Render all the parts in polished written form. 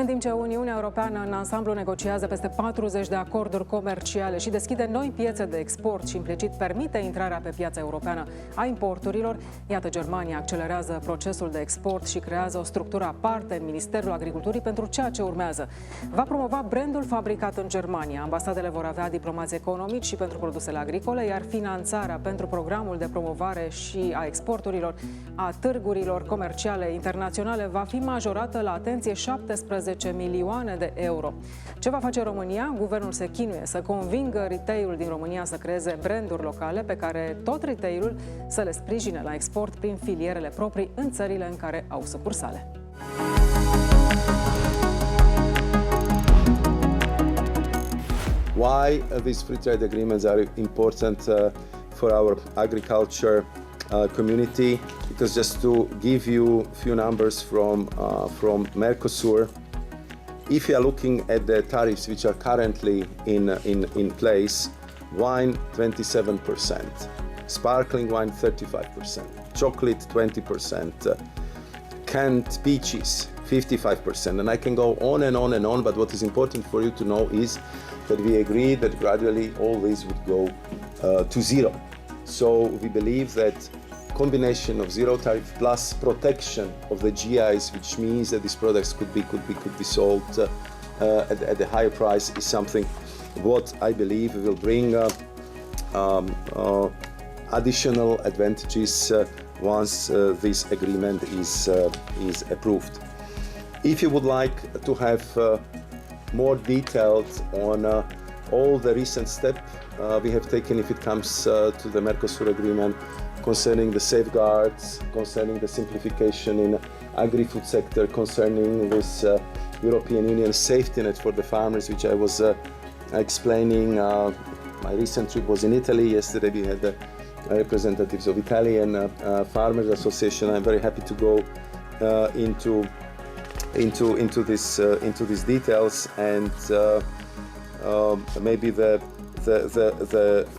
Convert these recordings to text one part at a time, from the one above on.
În timp ce Uniunea Europeană în ansamblu negociază peste 40 de acorduri comerciale și deschide noi piețe de export și implicit permite intrarea pe piața europeană a importurilor, iată, Germania accelerează procesul de export și creează o structură aparte în Ministerul Agriculturii pentru ceea ce urmează. Va promova brandul fabricat în Germania. Ambasadele vor avea diplomați economici și pentru produsele agricole, iar finanțarea pentru programul de promovare și a exporturilor, a târgurilor comerciale internaționale va fi majorată la, atenție, 17 milioane de euro. Ce va face România? Guvernul se chinuie să convingă retail-ul din România să creeze branduri locale pe care tot retail-ul să le sprijine la export prin filierele proprii în țările în care au sucursale. Why these free trade agreements are important for our agriculture community? Because just to give you a few numbers from Mercosur, if you are looking at the tariffs which are currently in place, wine 27%, sparkling wine 35%, chocolate 20%, canned peaches 55%, and I can go on and on and on, but what is important for you to know is that we agree that gradually all these would go to zero. So we believe that combination of zero tariff plus protection of the GIs, which means that these products could be sold at a higher price, is something what I believe will bring additional advantages once this agreement is approved. If you would like to have more details on all the recent steps we have taken if it comes to the Mercosur agreement, concerning the safeguards, concerning the simplification in agri-food sector, concerning this European Union safety net for the farmers, which I was explaining. My recent trip was in Italy. Yesterday we had the representatives of Italian Farmers Association. I'm very happy to go into these details, and maybe the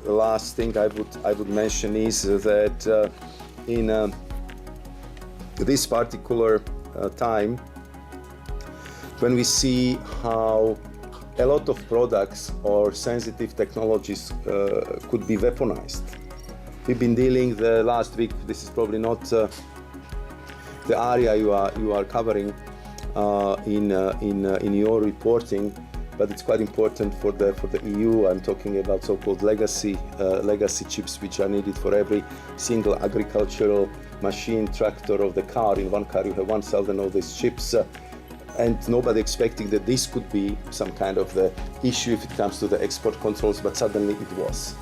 last thing I would mention is that in this particular time, when we see how a lot of products or sensitive technologies could be weaponized. We've been dealing the last week. This is probably not the area you are covering in your reporting, but it's quite important for the EU. I'm talking about so-called legacy chips, which are needed for every single agricultural machine, tractor of the car. In one car you have 1,000 of these chips, and nobody expecting that this could be some kind of the issue if it comes to the export controls, but suddenly it was.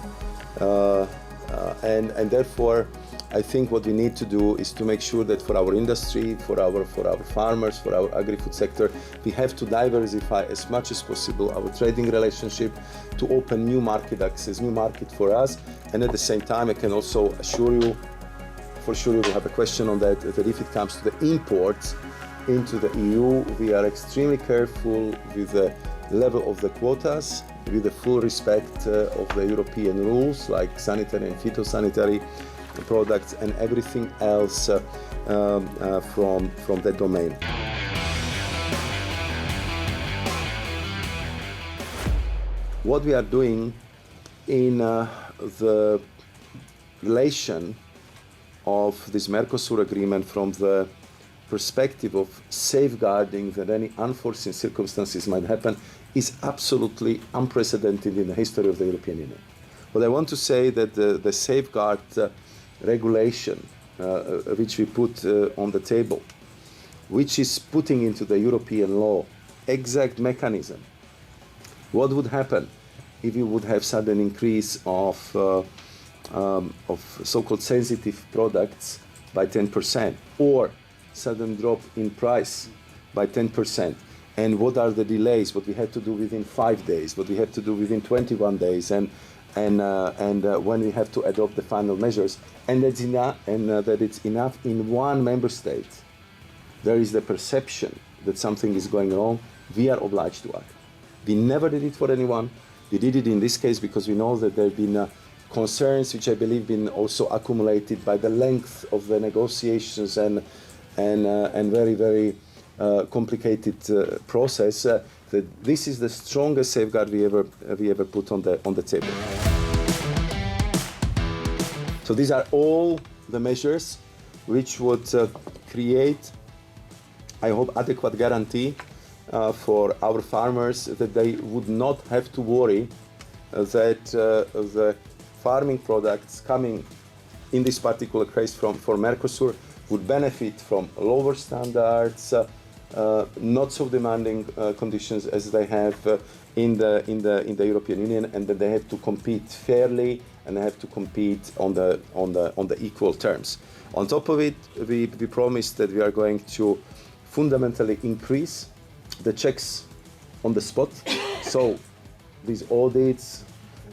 And therefore, I think what we need to do is to make sure that for our industry, for our farmers, for our agri-food sector, we have to diversify as much as possible our trading relationship to open new market access, new market for us. And at the same time, I can also assure you, for sure you will have a question on that, that if it comes to the imports into the EU, we are extremely careful with the level of the quotas, with the full respect of the European rules like sanitary and phytosanitary products and everything else from that domain. What we are doing in the relation of this Mercosur agreement from the perspective of safeguarding that any unforeseen circumstances might happen is absolutely unprecedented in the history of the European Union. What I want to say that the safeguard regulation which we put on the table, which is putting into the European law exact mechanism, what would happen if you would have sudden increase of so-called sensitive products by 10%, or sudden drop in price by 10%, and what are the delays, what we had to do within 5 days, what we had to do within 21 days, and when we have to adopt the final measures, and that it's enough in one member state, there is the perception that something is going wrong, we are obliged to act. We never did it for anyone. We did it in this case because we know that there have been concerns which I believe been also accumulated by the length of the negotiations and very, very complicated process, that this is the strongest safeguard we ever put on the table. So these are all the measures which would create, I hope, adequate guarantee for our farmers that they would not have to worry that the farming products coming in this particular case from Mercosur would benefit from lower standards, not so demanding conditions as they have in the European Union, and that they have to compete fairly and they have to compete on the equal terms. On top of it, we promised that we are going to fundamentally increase the checks on the spot. So these audits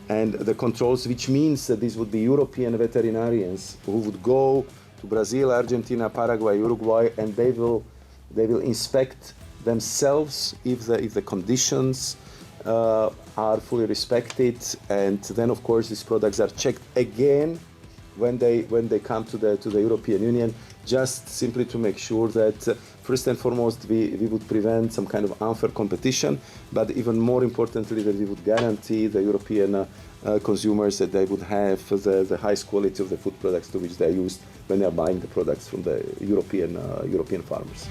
and the controls, which means that these would be European veterinarians who would go to Brazil, Argentina, Paraguay, Uruguay, and they will inspect themselves if the conditions are fully respected, and then of course these products are checked again when they come to the European Union, just simply to make sure that first and foremost we would prevent some kind of unfair competition, but even more importantly that we would guarantee the European consumers that they would have the highest quality of the food products to which they are used when they are buying the products from the European farmers.